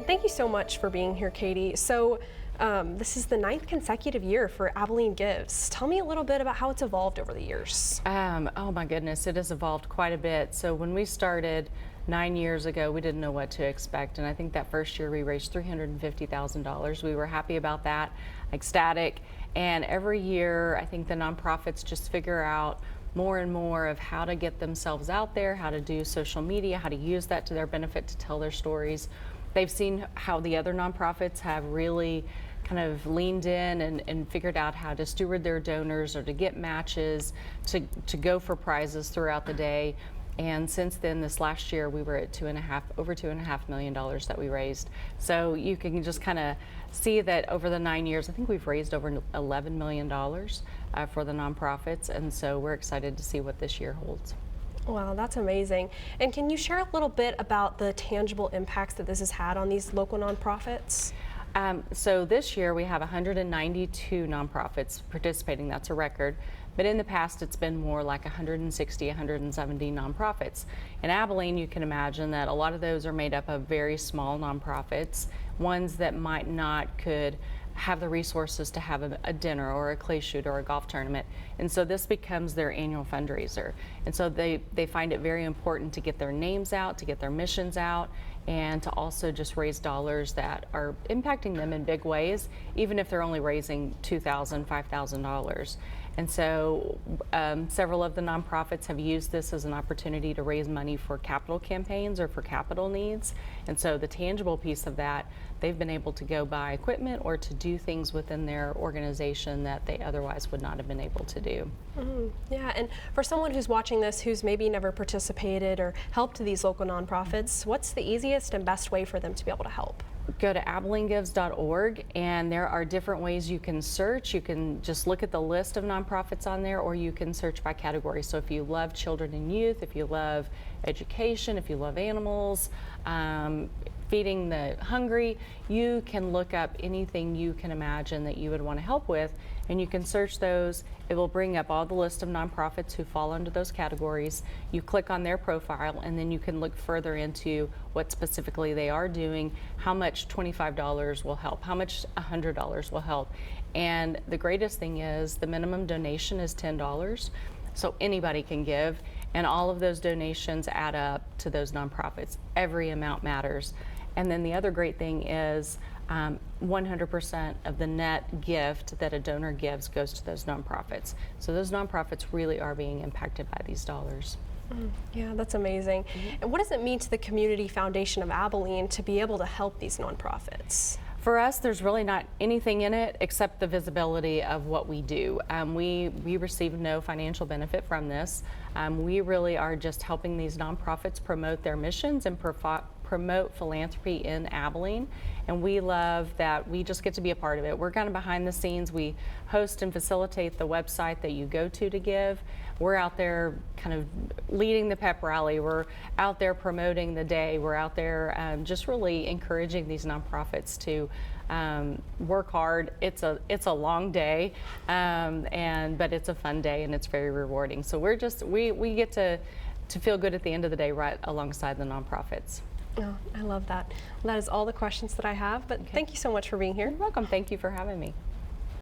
Thank you so much for being here, Katie. So this is the 9th consecutive year for Abilene Gives. Tell me a little bit about how it's evolved over the years. Oh my goodness, it has evolved quite a bit. So when we started 9 years ago, we didn't know what to expect. And I think that first year we raised $350,000. We were happy about that, ecstatic. And every year, I think the nonprofits just figure out more and more of how to get themselves out there, how to do social media, how to use that to their benefit to tell their stories. They've seen how the other nonprofits have really kind of leaned in and figured out how to steward their donors or to get matches, to go for prizes throughout the day. And since then, this last year, we were at over $2.5 million that we raised. So you can just kind of see that over the 9 years, I think we've raised over $11 million for the nonprofits. And so we're excited to see what this year holds. Wow, that's amazing. And can you share a little bit about the tangible impacts that this has had on these local nonprofits? So this year we have 192 nonprofits participating. That's a record. But in the past, it's been more like 160, 170 nonprofits. In Abilene, you can imagine that a lot of those are made up of very small nonprofits, ones that might not could have the resources to have a dinner or a clay shoot or a golf tournament. And so this becomes their annual fundraiser. And so they find it very important to get their names out, to get their missions out, and to also just raise dollars that are impacting them in big ways, even if they're only raising $2,000, $5,000. And so several of the nonprofits have used this as an opportunity to raise money for capital campaigns or for capital needs. And so the tangible piece of that, they've been able to go buy equipment or to do things within their organization that they otherwise would not have been able to do. Yeah, and for someone who's watching this who's maybe never participated or helped these local nonprofits, what's the easiest and best way for them to be able to help? Go to AbileneGives.org, and there are different ways you can search. You can just look at the list of nonprofits on there, or you can search by category. So if you love children and youth, if you love education, if you love animals, feeding the hungry, you can look up anything you can imagine that you would want to help with, and you can search those. It will bring up all the list of nonprofits who fall under those categories. You click on their profile, and then you can look further into what specifically they are doing, how much $25 will help, how much $100 will help. And the greatest thing is the minimum donation is $10, so anybody can give, and all of those donations add up to those nonprofits. Every amount matters. And then the other great thing is 100% of the net gift that a donor gives goes to those nonprofits. So those nonprofits really are being impacted by these dollars. Yeah, that's amazing. And what does it mean to the Community Foundation of Abilene to be able to help these nonprofits? For us, there's really not anything in it except the visibility of what we do. We receive no financial benefit from this. We really are just helping these nonprofits promote their missions and promote philanthropy in Abilene, and we love that we just get to be a part of it. We're kind of behind the scenes. We host and facilitate the website that you go to give. We're out there kind of leading the pep rally. We're out there promoting the day. We're out there just really encouraging these nonprofits to work hard. It's a long day, but it's a fun day and it's very rewarding. So we get to feel good at the end of the day right alongside the nonprofits. Oh, I love that. Well, that is all the questions that I have, but Thank you so much for being here. You're welcome. Thank you for having me.